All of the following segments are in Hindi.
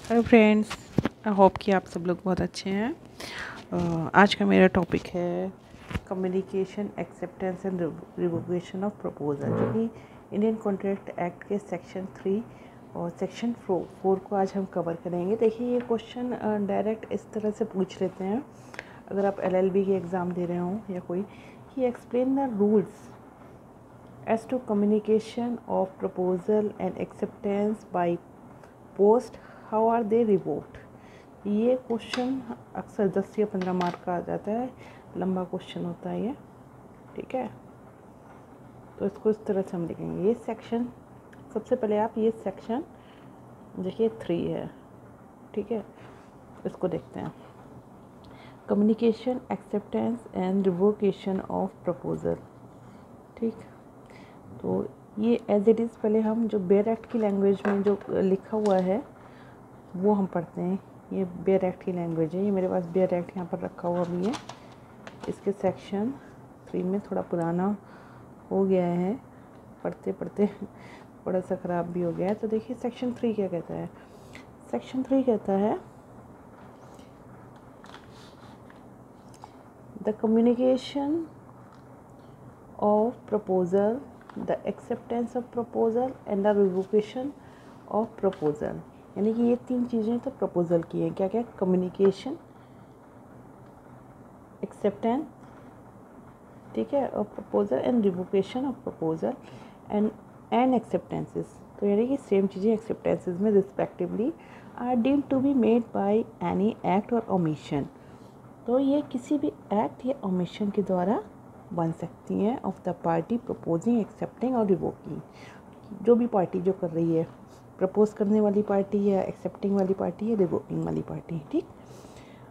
हेलो फ्रेंड्स, आई होप कि आप सब लोग बहुत अच्छे हैं। आज का मेरा टॉपिक है communication acceptance and revocation of proposal, जो कि इंडियन कॉन्ट्रैक्ट एक्ट के सेक्शन 3 और सेक्शन 4 को आज हम कवर करेंगे। देखिए, ये क्वेश्चन डायरेक्ट इस तरह से पूछ लेते हैं अगर आप LLB के एग्ज़ाम दे रहे हों या कोई, कि explain the rules as to communication of proposal and acceptance by post, how are they revoked। ये क्वेश्चन अक्सर 10 या 15 मार्क का आ जाता है, लंबा क्वेश्चन होता है ये, ठीक है। तो इसको इस तरह से हम लिखेंगे। ये सेक्शन, सबसे पहले आप ये सेक्शन देखिए 3 है, ठीक है। इसको देखते हैं, communication acceptance and revocation of proposal, ठीक। तो ये एज इट इज़ पहले हम जो बेयर एक्ट की लैंग्वेज में जो लिखा हुआ है वो हम पढ़ते हैं। ये बेयर एक्ट की लैंग्वेज है, ये मेरे पास बेयर एक्ट यहाँ पर रखा हुआ भी है। इसके सेक्शन 3 में थोड़ा पुराना हो गया है, पढ़ते पढ़ते थोड़ा सा ख़राब भी हो गया है। तो देखिए सेक्शन 3 क्या कहता है। सेक्शन 3 कहता है the communication of proposal, the acceptance of proposal and the revocation of proposal. यानी कि ये 3 चीज़ें तो प्रपोजल की हैं। क्या क्या? कम्युनिकेशन, एक्सेप्टेंस, ठीक है, और proposal and revocation of proposal and acceptances. तो यानी कि सेम चीज़ें एक्सेप्टेंसेस में respectively are deemed to be made by any act और ओमिशन। तो ये किसी भी एक्ट या ओमिशन के द्वारा बन सकती हैं of the party proposing, accepting और रिवोकिंग। जो भी पार्टी जो कर रही है, प्रपोज करने वाली पार्टी या एक्सेप्टिंग वाली पार्टी या रिवोकिंग वाली पार्टी, ठीक।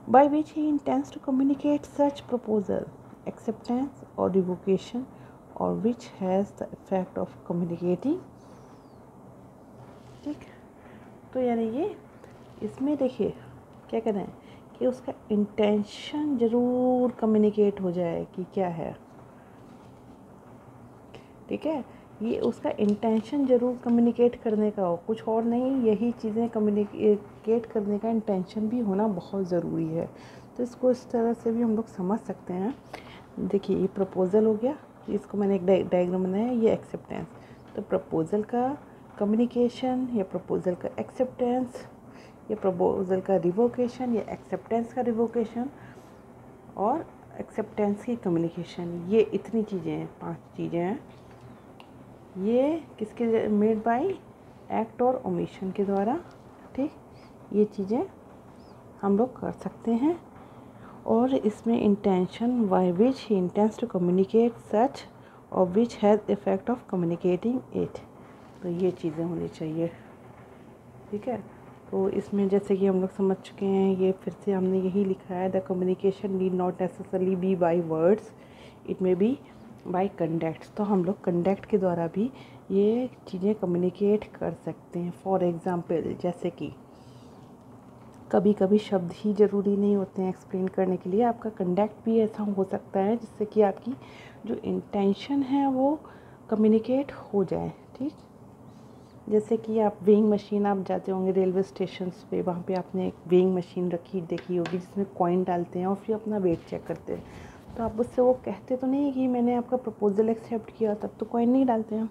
By which he intends to communicate such proposal, acceptance और रिवोकेशन, और which has the effect of communicating, ठीक। तो यानी ये इसमें देखिए क्या कहना है कि उसका इंटेंशन ज़रूर कम्युनिकेट हो जाए कि क्या है, ठीक है। ये उसका इंटेंशन ज़रूर कम्युनिकेट करने का हो, कुछ और नहीं। यही चीज़ें कम्युनिकेट करने का इंटेंशन भी होना बहुत ज़रूरी है। तो इसको इस तरह से भी हम लोग समझ सकते हैं। देखिए, ये प्रपोज़ल हो गया, इसको मैंने एक डायग्राम बनाया है, ये एक्सेप्टेंस। तो प्रपोज़ल का कम्युनिकेशन या प्रपोज़ल का एक्सेप्टेंस या प्रपोज़ल का रिवोकेशन या एक्सेप्टेंस का रिवोकेशन और एक्सेप्टेंस की कम्युनिकेशन, ये इतनी चीज़ें हैं, 5 चीज़ें हैं। ये किसके मेड बाय एक्ट और ओमिशन के द्वारा, ठीक। ये चीज़ें हम लोग कर सकते हैं। और इसमें intention by which he intends to communicate such और which has effect of communicating it. तो ये चीज़ें होनी चाहिए, ठीक है। तो इसमें जैसे कि हम लोग समझ चुके हैं, ये फिर से हमने यही लिखा है, the communication need not necessarily be by words, it may be by conduct. तो हम लोग कंडक्ट के द्वारा भी ये चीज़ें कम्युनिकेट कर सकते हैं। फॉर एग्ज़ाम्पल, जैसे कि कभी कभी शब्द ही ज़रूरी नहीं होते हैं एक्सप्लेन करने के लिए, आपका कंडक्ट भी ऐसा हो सकता है जिससे कि आपकी जो इंटेंशन है वो कम्युनिकेट हो जाए, ठीक। जैसे कि आप वेइंग मशीन, आप जाते होंगे रेलवे स्टेशन पे, वहाँ पे आपने एक वेइंग मशीन रखी देखी होगी जिसमें कॉइन डालते हैं और फिर अपना वेट चेक करते हैं। तो आप उससे वो कहते तो नहीं कि मैंने आपका प्रपोजल एक्सेप्ट किया, तब तो कॉइन नहीं डालते हैं,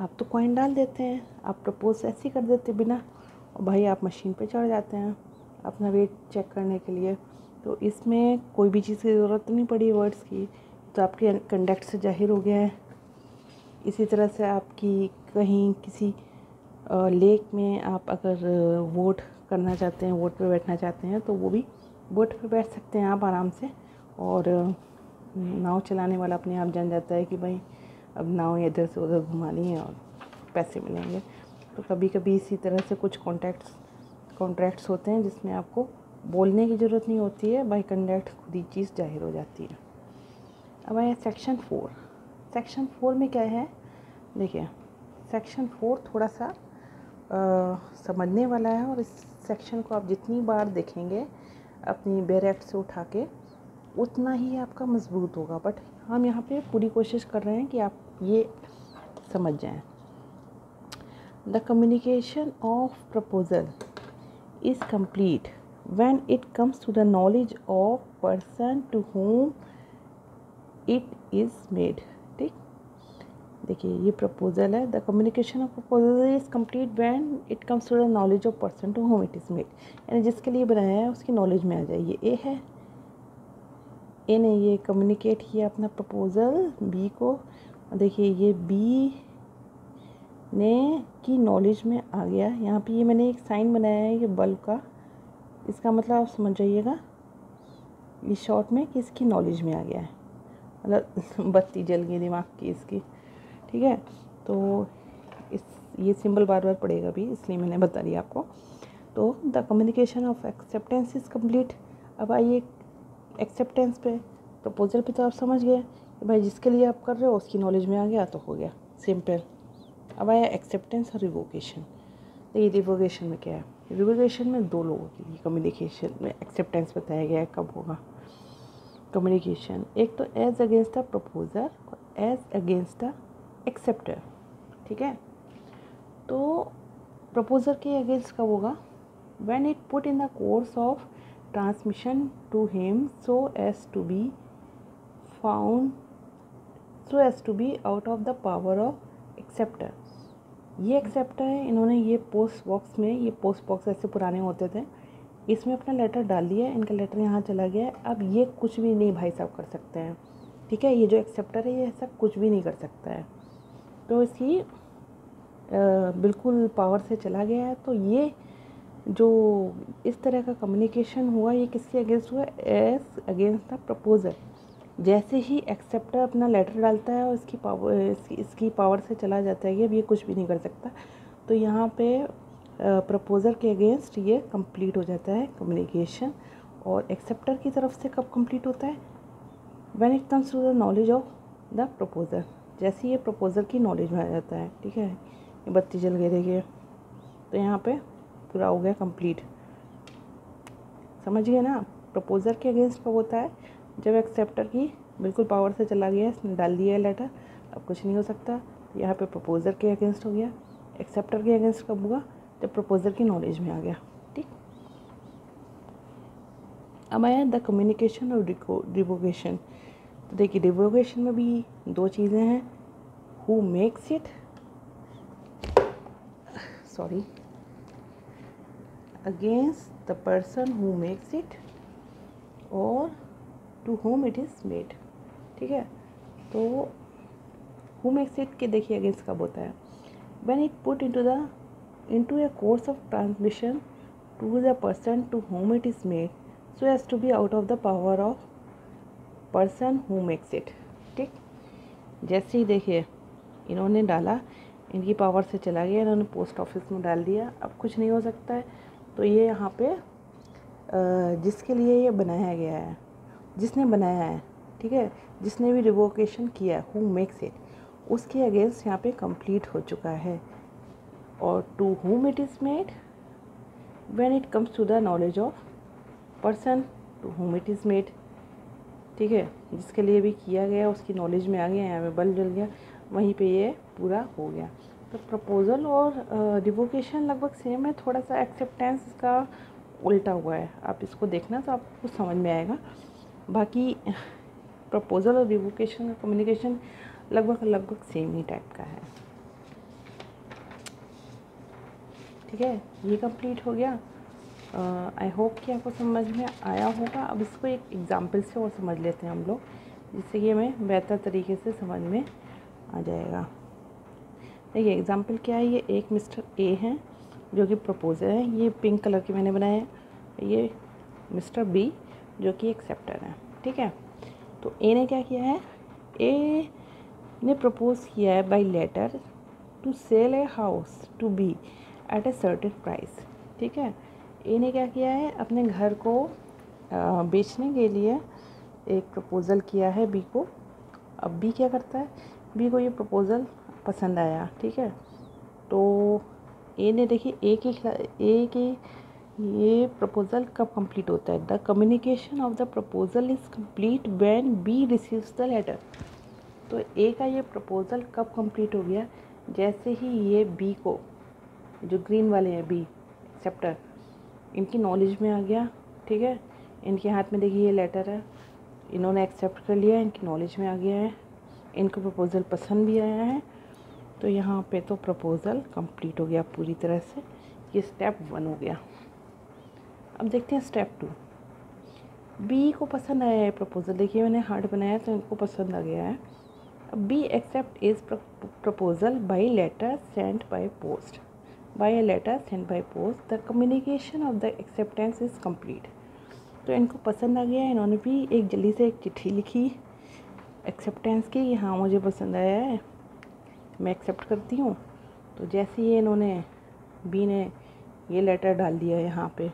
आप तो कॉइन डाल देते हैं, आप प्रपोज ऐसे ही कर देते बिना, और भाई आप मशीन पे चढ़ जाते हैं अपना वेट चेक करने के लिए। तो इसमें कोई भी चीज़ की ज़रूरत नहीं पड़ी वर्ड्स की, तो आपके कंडक्ट से जाहिर हो गया है। इसी तरह से आपकी कहीं किसी लेक में आप अगर वोट करना चाहते हैं, वोट पे बैठना चाहते हैं, तो वो भी वोट पे बैठ सकते हैं आप आराम से। और नाव चलाने वाला अपने आप जान जाता है कि भाई अब नाव इधर से उधर घुमानी है और पैसे मिलेंगे। तो कभी कभी इसी तरह से कुछ कॉन्ट्रैक्ट्स होते हैं जिसमें आपको बोलने की ज़रूरत नहीं होती है, बाय कंडक्ट खुद ही चीज़ जाहिर हो जाती है। अब आया सेक्शन 4। सेक्शन 4 में क्या है, देखिए सेक्शन 4 थोड़ा सा समझने वाला है, और इस सेक्शन को आप जितनी बार देखेंगे अपनी बेयर एक्ट से उठा के, उतना ही आपका मजबूत होगा। बट हम यहाँ पे पूरी कोशिश कर रहे हैं कि आप ये समझ जाएं। The communication of proposal is complete when it comes to the knowledge of person to whom it is made। ठीक, देखिए ये प्रपोजल है। The communication of proposal is complete when it comes to the knowledge of person to whom it is made, यानी जिसके लिए बनाया है उसकी नॉलेज में आ जाए। ये ए है, ए ने ये कम्युनिकेट किया अपना प्रपोजल बी को, देखिए ये बी ने की नॉलेज में आ गया। यहाँ पे ये मैंने एक साइन बनाया है ये बल्ब का, इसका मतलब आप समझ जाइएगा ये शॉर्ट में कि इसकी नॉलेज में आ गया है, मतलब बत्ती जल गई दिमाग की इसकी। ठीक है, तो इस ये सिंबल बार बार पड़ेगा भी, इसलिए मैंने बता दिया आपको। तो the communication of acceptance is complete. अब आइए एक्सेप्टेंस पे, प्रपोजल पे तो आप समझ गए कि भाई जिसके लिए आप कर रहे हो उसकी नॉलेज में आ गया तो हो गया, सिंपल। अब आया एक्सेप्टेंस और रिवोकेशन। तो ये रिवोकेशन में क्या है, रिवोकेशन में दो लोगों के लिए कम्युनिकेशन में एक्सेप्टेंस बताया गया है कब होगा कम्युनिकेशन। एक तो एज अगेंस्ट द प्रपोजर और एज अगेंस्ट द एक्सेप्टर। ठीक है, तो प्रपोजर के अगेंस्ट कब होगा, when it put in the course of transmission to him so as to be found out of the power of acceptor. ये एक्सेप्टर है, इन्होंने ये पोस्ट बॉक्स में, ये पोस्ट बॉक्स ऐसे पुराने होते थे, इसमें अपना लेटर डाल दिया, इनका लेटर यहाँ चला गया। अब ये कुछ भी नहीं भाई साहब कर सकते हैं। ठीक है, ये जो एक्सेप्टर है ये ऐसा कुछ भी नहीं कर सकता है, तो इसकी बिल्कुल पावर से चला गया है। तो ये जो इस तरह का कम्युनिकेशन हुआ ये किसके अगेंस्ट हुआ, एज अगेंस्ट द प्रपोजर। जैसे ही एक्सेप्टर अपना लेटर डालता है और इसकी पावर से चला जाता है, ये कुछ भी नहीं कर सकता। तो यहाँ पे प्रपोजर के अगेंस्ट ये कंप्लीट हो जाता है कम्युनिकेशन। और एक्सेप्टर की तरफ से कब कंप्लीट होता है, when it comes to the knowledge of the proposer, जैसे ये प्रपोजर की नॉलेज में आ जाता है। ठीक है, ये बत्ती जल गई देखिए, तो यहाँ पे पूरा हो गया कंप्लीट। समझ गए ना, प्रपोजर के अगेंस्ट कब होता है, जब एक्सेप्टर की बिल्कुल पावर से चला गया, इसने डाल दिया है लेटर, अब कुछ नहीं हो सकता। तो यहाँ पे प्रपोजर के अगेंस्ट हो गया। एक्सेप्टर के अगेंस्ट कब हुआ, जब प्रपोजर की नॉलेज में आ गया। ठीक, अब आया द कम्युनिकेशन और रिवोकेशन। तो देखिए रिवोकेशन में भी दो चीज़ें हैं, who makes it, sorry, against the person who makes it और to whom it is made. ठीक है, तो हु मेक्स इट के देखिए अगेंस्ट कब होता है, when it put into a course of transmission to the person to whom it is made so as to be out of the power of person who makes it। ठीक, जैसे ही देखिए इन्होंने डाला, इनकी पावर से चला गया, इन्होंने पोस्ट ऑफिस में डाल दिया, अब कुछ नहीं हो सकता है। तो ये यहाँ पे जिसके लिए ये बनाया गया है, जिसने बनाया है, ठीक है, जिसने भी रिवोकेशन किया, हु मेक्स इट, उसके अगेंस्ट यहाँ पे कंप्लीट हो चुका है। और to whom it is made, when it comes to the knowledge of person to whom it is made। ठीक है, जिसके लिए भी किया गया उसकी नॉलेज में आ गया, यहाँ पे बल्ब जल गया, वहीं पे ये पूरा हो गया। तो प्रपोजल और रिवोकेशन लगभग सेम है, थोड़ा सा एक्सेप्टेंस का उल्टा हुआ है। आप इसको देखना तो आपको समझ में आएगा। बाकी प्रपोजल और रिवोकेशन का कम्युनिकेशन लगभग सेम ही टाइप का है। ठीक है, ये कंप्लीट हो गया। आई होप कि आपको समझ में आया होगा। अब इसको एक एग्जांपल से और समझ लेते हैं हम लोग, जिससे कि हमें बेहतर तरीके से समझ में आ जाएगा। देखिए एग्जांपल क्या है, ये एक मिस्टर ए हैं जो कि प्रपोजर है, ये पिंक कलर की मैंने बनाया है। ये मिस्टर बी जो कि एक्सेप्टर है। ठीक है, तो ए ने क्या किया है, ए ने प्रपोज किया है by letter to sell a house to be at a certain price. ठीक है, ए ने क्या किया है, अपने घर को बेचने के लिए एक प्रपोज़ल किया है बी को। अब बी क्या करता है, बी को ये प्रपोज़ल पसंद आया। ठीक है, तो ए ने देखिए ए के ये प्रपोज़ल कब कंप्लीट होता है, the communication of the proposal is complete when B receives the letter. तो ए का ये प्रपोज़ल कब कंप्लीट हो गया, जैसे ही ये बी को, जो ग्रीन वाले हैं बी एक्सेप्टर, इनकी नॉलेज में आ गया, ठीक है। इनके हाथ में देखिए ये लेटर है, इन्होंने एक्सेप्ट कर लिया, इनकी नॉलेज में आ गया है, इनको प्रपोज़ल पसंद भी आया है। तो यहाँ पे तो प्रपोज़ल कंप्लीट हो गया पूरी तरह से। ये स्टेप 1 हो गया। अब देखते हैं स्टेप 2। बी को पसंद आया है प्रपोज़ल, देखिए मैंने हार्ट बनाया तो इनको पसंद आ गया है। अब B accept is proposal by letter sent by post. By a letter sent by post the communication of the acceptance is complete. तो इनको पसंद आ गया, इन्होंने भी एक जल्दी से एक चिट्ठी लिखी एक्सेप्टेंस की, हाँ मुझे पसंद आया है, मैं एक्सेप्ट करती हूँ। तो जैसे ही इन्होंने बी ने ये लेटर डाल दिया यहाँ पे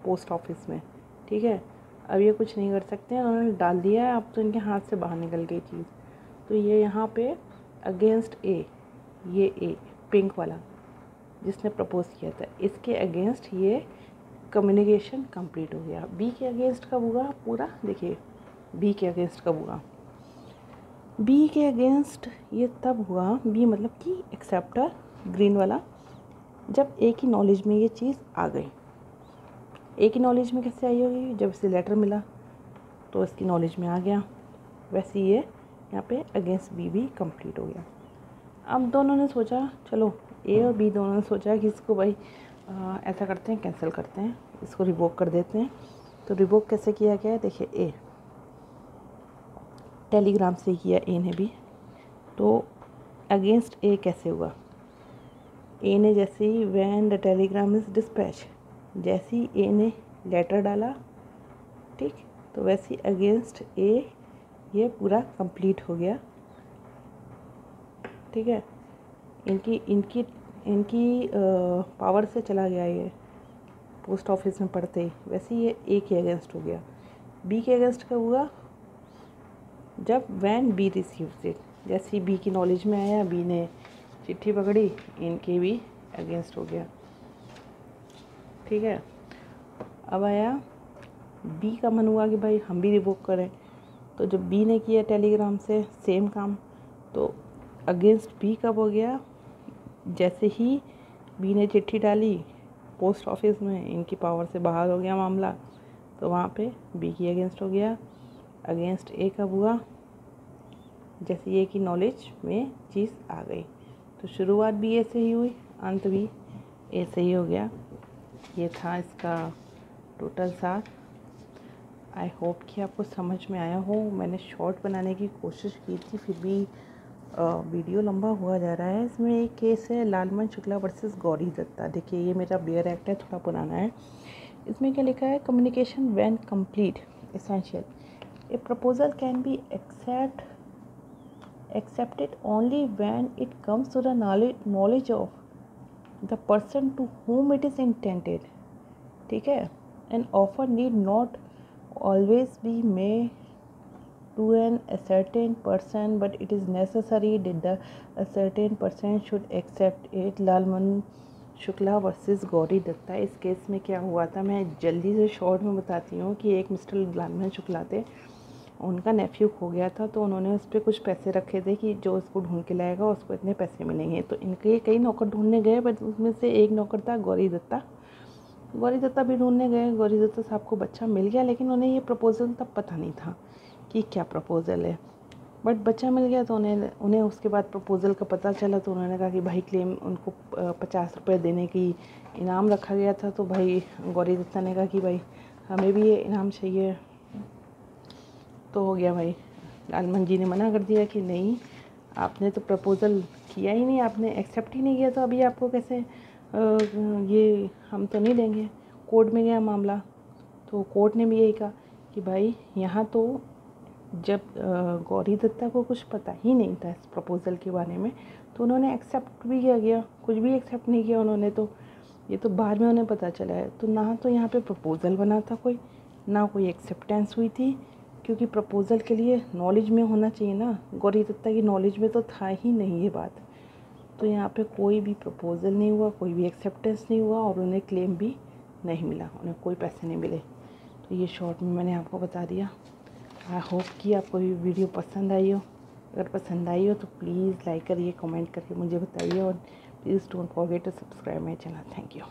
पोस्ट ऑफिस में, ठीक है। अब ये कुछ नहीं कर सकते, उन्होंने डाल दिया है, अब तो इनके हाथ से बाहर निकल गई चीज़। तो ये यहाँ पे अगेंस्ट ए, ये ए पिंक वाला जिसने प्रपोज किया था, इसके अगेंस्ट ये कम्युनिकेशन कंप्लीट हो गया। बी के अगेंस्ट कब हुआ पूरा, देखिए बी के अगेंस्ट कब हुआ। बी के अगेंस्ट ये तब हुआ, बी मतलब कि एक्सेप्टर ग्रीन वाला, जब ए की नॉलेज में ये चीज़ आ गई। ए की नॉलेज में कैसे आई होगी, जब इसे लेटर मिला तो इसकी नॉलेज में आ गया। वैसे ये यहाँ पे अगेंस्ट बी भी कंप्लीट हो गया। अब दोनों ने सोचा, चलो ए और बी दोनों ने सोचा कि इसको भाई ऐसा करते हैं, कैंसिल करते हैं, इसको रिवोक कर देते हैं। तो रिवोक कैसे किया गया है, देखिए ए टेलीग्राम से किया ए ने भी। तो अगेंस्ट ए कैसे हुआ, ए ने जैसे ही when the telegram is dispatch, जैसे ही ए ने लेटर डाला, ठीक, तो वैसे ही अगेंस्ट ए ये पूरा कंप्लीट हो गया, ठीक है। इनकी इनकी इनकी पावर से चला गया ये पोस्ट ऑफिस में पढ़ते ही। वैसे ये ए के अगेंस्ट हो गया। बी के अगेंस्ट कब हुआ, जब वैन बी रिसीव्स इट, जैसे ही बी की नॉलेज में आया, बी ने चिट्ठी पकड़ी, इनके भी अगेंस्ट हो गया, ठीक है। अब आया बी का मन हुआ कि भाई हम भी रिवोक करें। तो जब बी ने किया टेलीग्राम से सेम काम, तो अगेंस्ट बी कब हो गया, जैसे ही बी ने चिट्ठी डाली पोस्ट ऑफिस में, इनकी पावर से बाहर हो गया मामला, तो वहाँ पे बी की अगेंस्ट हो गया। अगेंस्ट ए कब हुआ, जैसे ए की नॉलेज में चीज़ आ गई। तो शुरुआत भी ए से ही हुई, अंत भी ए से ही हो गया। ये था इसका टोटल सार। आई होप कि आपको समझ में आया हो। मैंने शॉर्ट बनाने की कोशिश की थी, फिर भी वीडियो लंबा हुआ जा रहा है। इसमें एक केस है लालमन शुक्ला वर्सेस गौरी दत्ता। देखिए ये मेरा बेयर एक्ट है, थोड़ा पुराना है। इसमें क्या लिखा है, communication when complete essential, A proposal can be accepted only when it comes to the knowledge of the person to whom it is intended, ठीक है। an offer need not always be made to an certain person, but it is necessary that the a certain person should accept it। Lalman Shukla versus Gauri Dutta. इस केस में क्या हुआ था, मैं जल्दी से शॉर्ट में बताती हूँ कि एक मिस्टर लालमन शुक्ला थे, उनका नेफ्यू खो गया था, तो उन्होंने उस पर कुछ पैसे रखे थे कि जो उसको ढूंढ के लाएगा उसको इतने पैसे मिलेंगे। तो इनके कई नौकर ढूंढने गए, बट उसमें से एक नौकर था गौरी दत्ता। गौरी दत्ता भी ढूंढने गए, गौरी दत्ता साहब को बच्चा मिल गया, लेकिन उन्हें ये प्रपोज़ल तब पता नहीं था कि क्या प्रपोज़ल है। बट बच्चा मिल गया तो उन्हें उसके बाद प्रपोज़ल का पता चला, तो उन्होंने कहा कि भाई क्लेम उनको 50 रुपये देने की इनाम रखा गया था। तो भाई गौरी दत्ता ने कहा कि भाई हमें भी ये इनाम चाहिए। तो हो गया भाई, लालमन जी ने मना कर दिया कि नहीं, आपने तो प्रपोज़ल किया ही नहीं, आपने एक्सेप्ट ही नहीं किया, तो अभी आपको कैसे ये हम तो नहीं देंगे। कोर्ट में गया मामला, तो कोर्ट ने भी यही कहा कि भाई यहाँ तो जब गौरी दत्ता को कुछ पता ही नहीं था इस प्रपोज़ल के बारे में, तो उन्होंने एक्सेप्ट भी किया गया, कुछ भी एक्सेप्ट नहीं किया उन्होंने। तो ये तो बाद में उन्हें पता चला है। तो ना तो यहाँ पे प्रपोज़ल बना था कोई, ना कोई एक्सेप्टेंस हुई थी, क्योंकि प्रपोज़ल के लिए नॉलेज में होना चाहिए ना। गौरी दत्ता की नॉलेज में तो था ही नहीं ये बात। तो यहाँ पे कोई भी प्रपोज़ल नहीं हुआ, कोई भी एक्सेप्टेंस नहीं हुआ, और उन्हें क्लेम भी नहीं मिला, उन्हें कोई पैसे नहीं मिले। तो ये शॉर्ट में मैंने आपको बता दिया। आई होप कि आपको ये वीडियो पसंद आई हो। अगर पसंद आई हो तो प्लीज़ लाइक करिए, कमेंट करके मुझे बताइए, और please don't forget to subscribe my channel. Thank you.